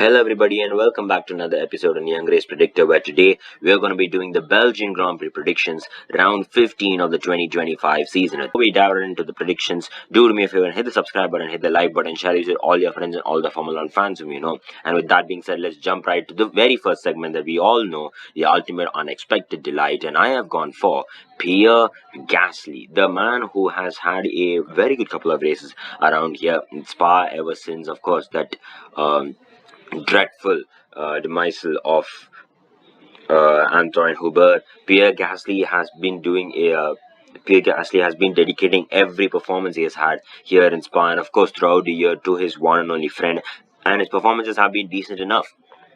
Hello everybody and welcome back to another episode on Young Race Predictor, where today we are going to be doing the Belgian Grand Prix predictions round 15 of the 2025 season. Before we dive into the predictions, do me a favor and hit the subscribe button, hit the like button, share it with all your friends and all the Formula 1 fans whom you know. And with that being said, let's jump right to the very first segment that we all know, the ultimate unexpected delight, and I have gone for Pierre Gasly, the man who has had a very good couple of races around here in Spa ever since, of course, that dreadful demisal of Antoine Hubert. Pierre Gasly has been dedicating every performance he has had here in Spa, and of course throughout the year, to his one and only friend, and his performances have been decent enough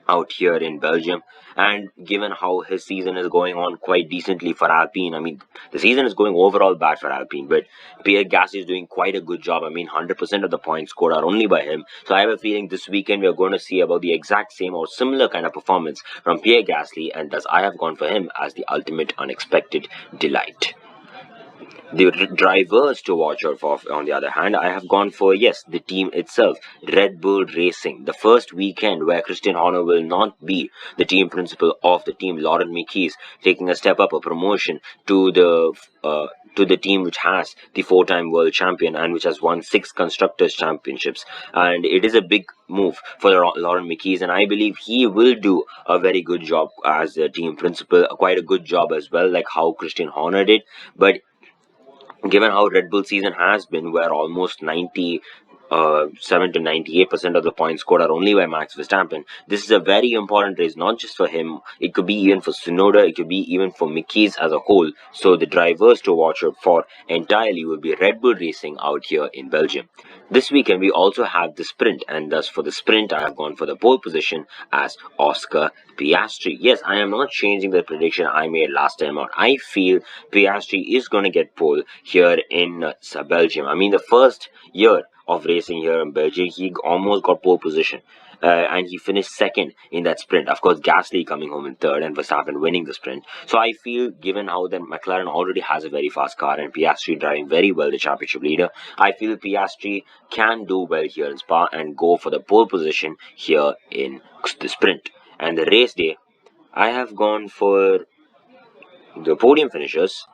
out here in Belgium. And given how his season is going on quite decently for Alpine, I mean, the season is going overall bad for Alpine, but Pierre Gasly is doing quite a good job. I mean, 100% of the points scored are only by him. So I have a feeling this weekend we are going to see about the exact same or similar kind of performance from Pierre Gasly, and thus I have gone for him as the ultimate unexpected delight. The drivers to watch out for, on the other hand, I have gone for, yes, the team itself, Red Bull Racing. The first weekend where Christian Horner will not be the team principal of the team, Laurent Mekies taking a step up, a promotion to the team which has the four-time world champion and which has won 6 constructors championships. And it is a big move for Laurent Mekies, and I believe he will do a very good job as the team principal, quite a good job as well, like how Christian Horner did. But given how Red Bull season has been, where almost 97 to 98% of the points scored are only by Max Verstappen, this is a very important race, not just for him. It could be even for Tsunoda, it could be even for Mickey's as a whole. So the drivers to watch out for entirely will be Red Bull Racing out here in Belgium. This weekend we also have the sprint, and thus for the sprint I have gone for the pole position as Oscar Piastri. Yes, I am not changing the prediction I made last time out. I feel Piastri is going to get pole here in Belgium. I mean, the first year of racing here in Belgium, he almost got pole position. And he finished second in that sprint. Of course, Gasly coming home in third and Verstappen winning the sprint. So I feel, given how the McLaren already has a very fast car and Piastri driving very well, the championship leader, I feel Piastri can do well here in Spa and go for the pole position here in the sprint. And the race day, I have gone for the podium finishers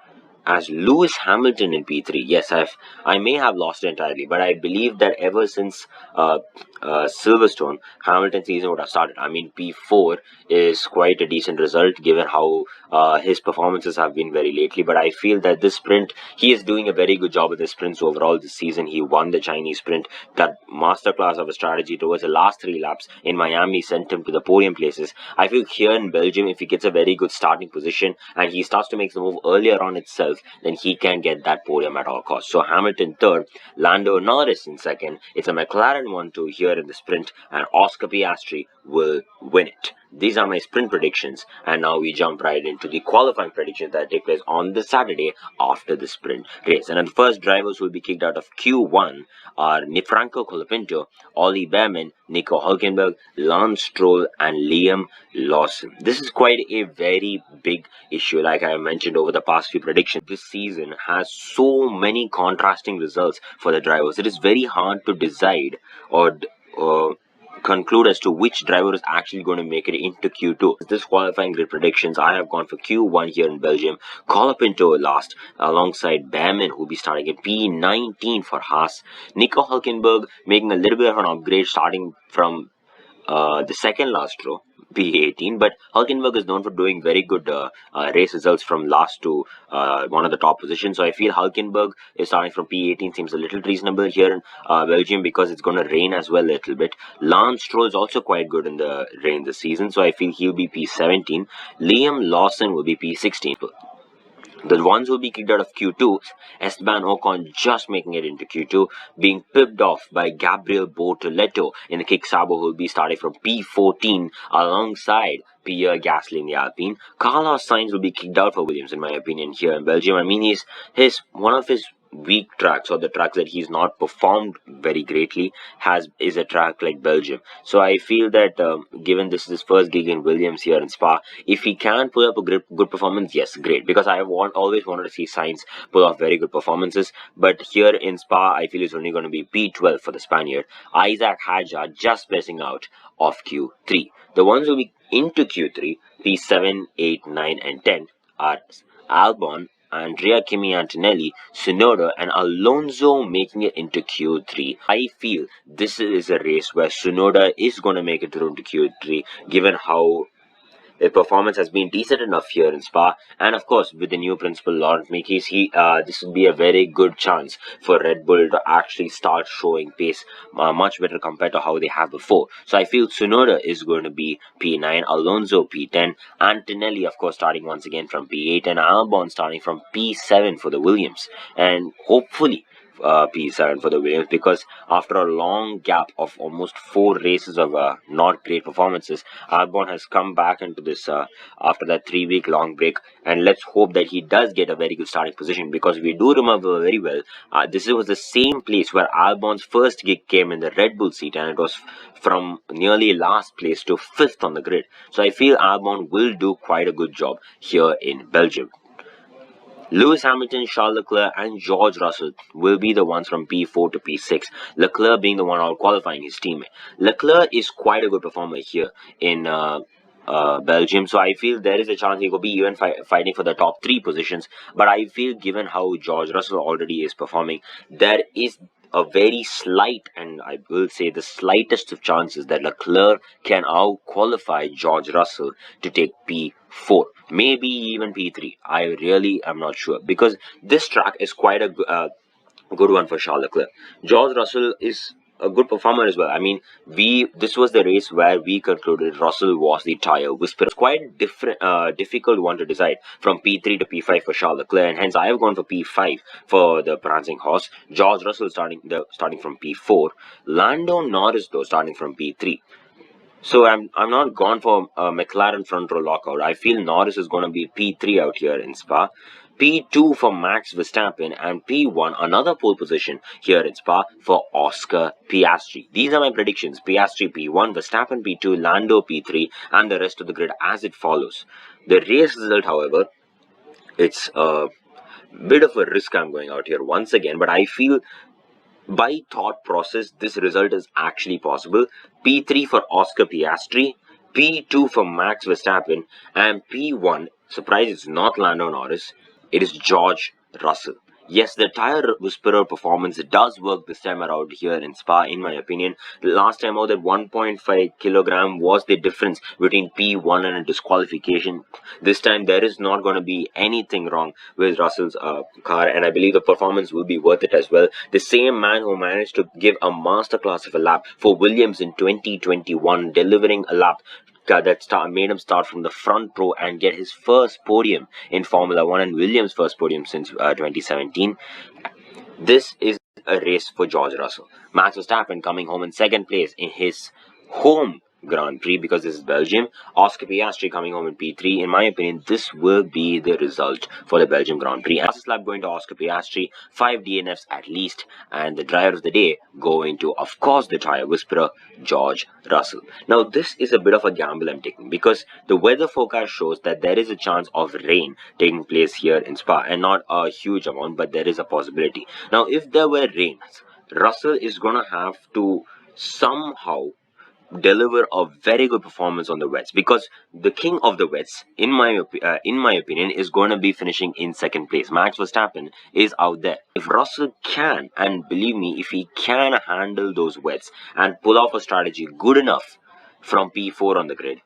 as Lewis Hamilton in P3. Yes, I may have lost it entirely, but I believe that ever since Silverstone, Hamilton's season would have started. I mean, P4 is quite a decent result given how his performances have been very lately. But I feel that this sprint, he is doing a very good job with the sprints overall this season. He won the Chinese sprint. That masterclass of a strategy towards the last 3 laps in Miami sent him to the podium places. I feel here in Belgium, if he gets a very good starting position and he starts to make the move earlier on itself, then he can get that podium at all costs. So Hamilton third, Lando Norris in second. It's a McLaren 1-2 here in the sprint, and Oscar Piastri will win it. These are my sprint predictions, and now we jump right into the qualifying predictions that take place on the Saturday after the sprint race. And the first drivers who will be kicked out of Q1 are Franco Colapinto, Ollie Behrman, Nico Hülkenberg, Lance Stroll, and Liam Lawson. This is quite a very big issue, like I mentioned over the past few predictions. This season has so many contrasting results for the drivers. It is very hard to decide or conclude as to which driver is actually going to make it into Q2. This qualifying grid predictions, I have gone for Q1 here in Belgium. Colapinto last, alongside Behrman, who will be starting at P19 for Haas. Nico Hülkenberg making a little bit of an upgrade, starting from the second last row, P18, but Hülkenberg is known for doing very good race results from last to one of the top positions. So I feel Hülkenberg is starting from P18 seems a little reasonable here in Belgium, because it's going to rain as well a little bit. Lance Stroll is also quite good in the rain this season, so I feel he'll be P17. Liam Lawson will be P16. The ones who will be kicked out of Q2, Esteban Ocon just making it into Q2, being pipped off by Gabriel Bortoleto in the Kick Sabo, who will be starting from P14 alongside Pierre Gasly in the Alpine. Carlos Sainz will be kicked out for Williams, in my opinion, here in Belgium. I mean, one of his weak tracks, or the tracks that he's not performed very greatly, is a track like Belgium. So I feel that given this is his first gig in Williams here in Spa, if he can pull up a good performance, yes, great. Because I have always wanted to see Sainz pull off very good performances. But here in Spa, I feel it's only going to be P12 for the Spaniard. Isaac Hadjar just missing out of Q3. The ones who will be into Q3, P7, 8, 9, and 10 are Albon, Andrea Kimi Antonelli, Tsunoda, and Alonso making it into Q3. I feel this is a race where Tsunoda is going to make it through into Q3, given how the performance has been decent enough here in Spa, and of course, with the new principal Laurent Mekies, this would be a very good chance for Red Bull to actually start showing pace much better compared to how they have before. So I feel Tsunoda is going to be P9, Alonso P10, Antonelli, of course, starting once again from P8, and Albon starting from P7 for the Williams, and hopefully P7 for the Williams, because after a long gap of almost 4 races of not great performances, Albon has come back into this after that 3-week long break, and let's hope that he does get a very good starting position, because we do remember very well this was the same place where Albon's first gig came in the Red Bull seat, and it was from nearly last place to 5th on the grid. So I feel Albon will do quite a good job here in Belgium. Lewis Hamilton, Charles Leclerc, and George Russell will be the ones from P4 to P6. Leclerc being the one out qualifying his teammate. Leclerc is quite a good performer here in Belgium, so I feel there is a chance he could be even fighting for the top 3 positions. But I feel given how George Russell already is performing, there is a very slight, and I will say the slightest of chances, that Leclerc can out-qualify George Russell to take P4, maybe even P3. I really am not sure, because this track is quite a good one for Charles Leclerc. George Russell is a good performer as well. I mean, this was the race where we concluded Russell was the tire whisperer. It's quite difficult one to decide from P3 to P5 for Charles Leclerc, and hence I have gone for P5 for the prancing horse. George Russell starting from P4. Lando Norris though starting from P3. So I'm not gone for McLaren front row lockout. I feel Norris is going to be P3 out here in Spa. P2 for Max Verstappen, and P1 another pole position here in Spa for Oscar Piastri. These are my predictions. Piastri P1, Verstappen P2, Lando P3, and the rest of the grid as it follows. The race result, however, it's a bit of a risk I'm going out here once again, but I feel by thought process, this result is actually possible. P3 for Oscar Piastri, P2 for Max Verstappen, and P1, surprise, it's not Lando Norris, it is George Russell. Yes, the tire whisperer performance does work this time around here in Spa, in my opinion. Last time out, that 1.5 kilogram was the difference between P1 and a disqualification. This time, there is not going to be anything wrong with Russell's car, and I believe the performance will be worth it as well. The same man who managed to give a masterclass of a lap for Williams in 2021, delivering a lap that made him start from the front row and get his first podium in Formula 1 and Williams' first podium since 2017. This is a race for George Russell. Max Verstappen coming home in second place in his home Grand Prix, because this is Belgium. Oscar Piastri coming home in P3. In my opinion, this will be the result for the Belgium Grand Prix. Fastest lap going to Oscar Piastri, 5 DNFs at least, and the driver of the day going to, of course, the tire whisperer, George Russell. Now, this is a bit of a gamble I'm taking, because the weather forecast shows that there is a chance of rain taking place here in Spa, and not a huge amount, but there is a possibility. Now, if there were rains, Russell is going to have to somehow deliver a very good performance on the wets, because the king of the wets, in my opinion, is going to be finishing in second place. Max Verstappen is out there. If Russell can, and believe me, if he can handle those wets and pull off a strategy good enough from P4 on the grid,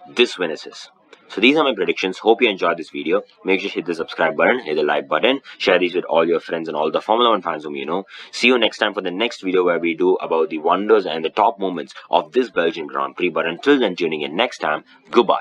this win is his. So these are my predictions. Hope you enjoyed this video. Make sure to hit the subscribe button, hit the like button, share these with all your friends and all the Formula 1 fans whom you know. See you next time for the next video, where we do about the wonders and the top moments of this Belgian Grand Prix. But until then, tuning in next time, goodbye.